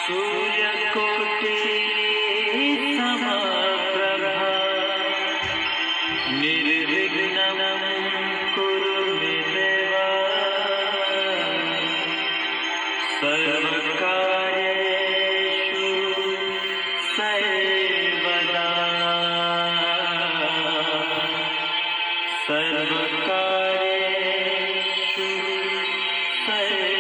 सूर्यकोटि समप्रभा निर्विघ्नं कुरु मे देव सर्वकार्येषु सर्वदा सर्वकार्येषु सर्वदा।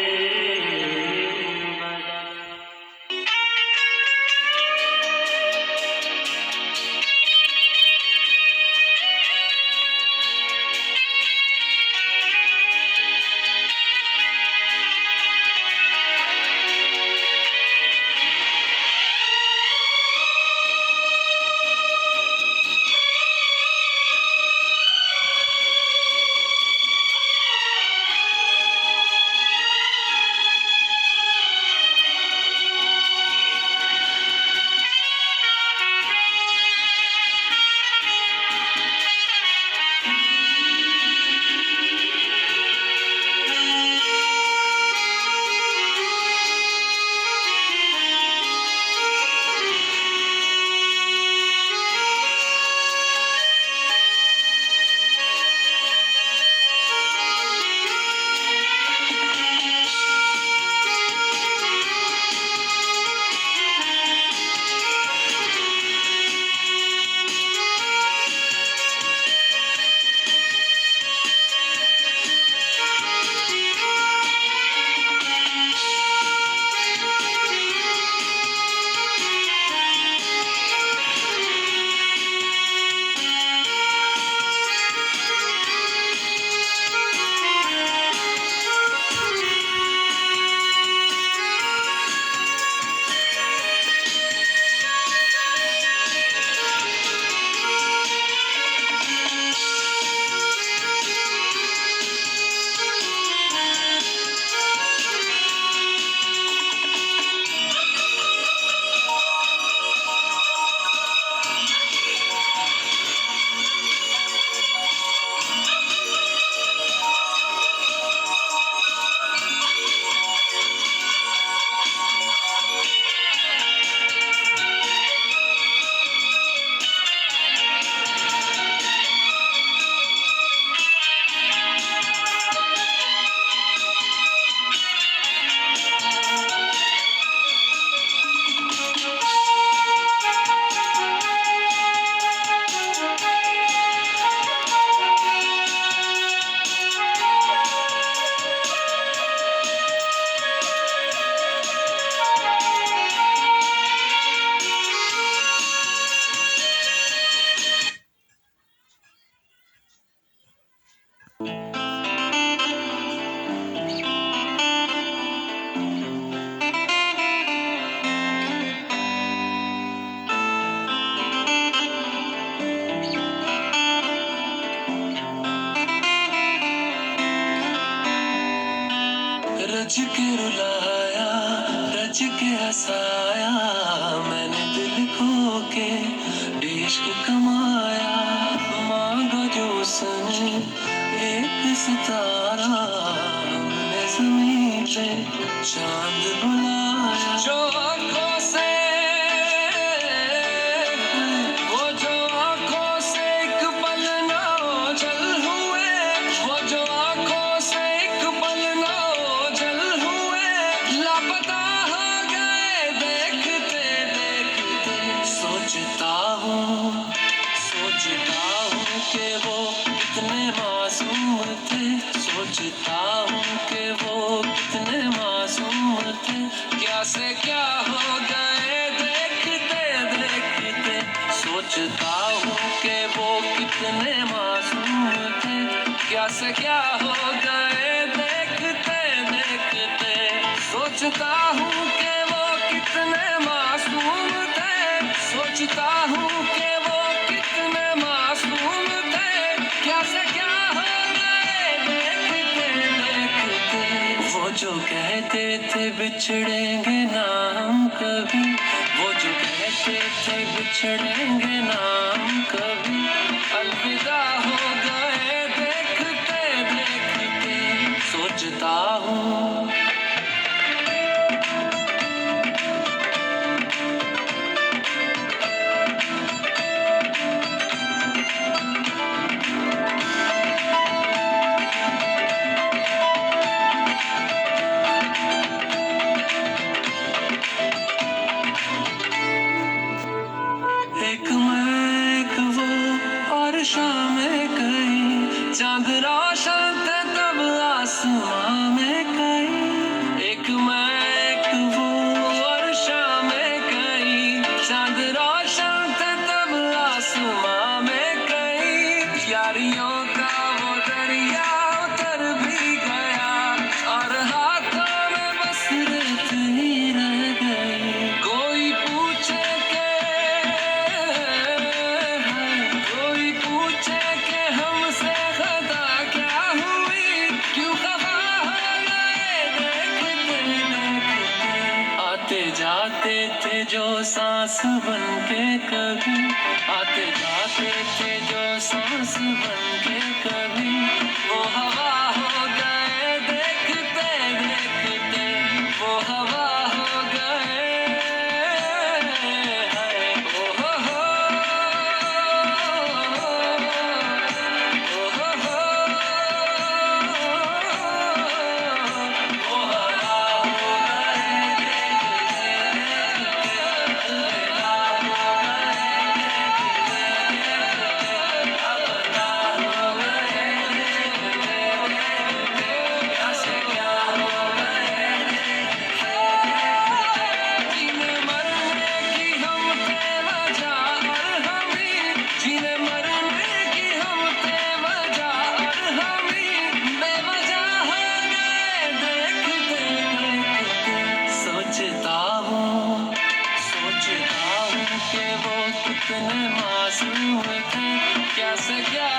रच के रुलाया, रच के हंसाया, मैंने दिल खो के इश्क कमाया। मांगा जो उसने एक सितारा, हमने ज़मीं पे चांद बुलाया। जो आँखों से वो जो आँखों से एक पल ना ओझल हुए, वो जो आँखों से एक पल ना ओझल हुए, लापता हो गए देखते देखते। सोचता हूँ कि वो कितने मासूम थे, सोचता हूँ कि वो कितने मासूम थे। क्या से क्या हो गए देखते देखते। सोचता हूँ कि वो कितने मासूम थे, क्या से क्या हो गए देखते देखते। सोचता हूँ कि वो कितने मासूम थे, सोचता हूँ कि वो कितने मासूम थे, क्या से क्या हो गए देखते देखते। वो जो कहते थे बिछड़ेंगे ना हम कभी, वो जो कहते थे बिछड़ेंगे ना हम कभी, अलविदा हो गए देखते देखते। सोचता हूँ जाते थे जो सांस बन के कभी, आते जाते थे जो सांस बन के कभी, वो हवा हो गए देखते देखते, वो हवा हो गए। हाय ओ हो जीने मरने की हम थे वजह और हम ही, जीने मरने की हम थे वजह और हम ही बेवजह हो गए देखते देखते। सोचता हूँ कि वो कितने मासूम थे, क्या से क्या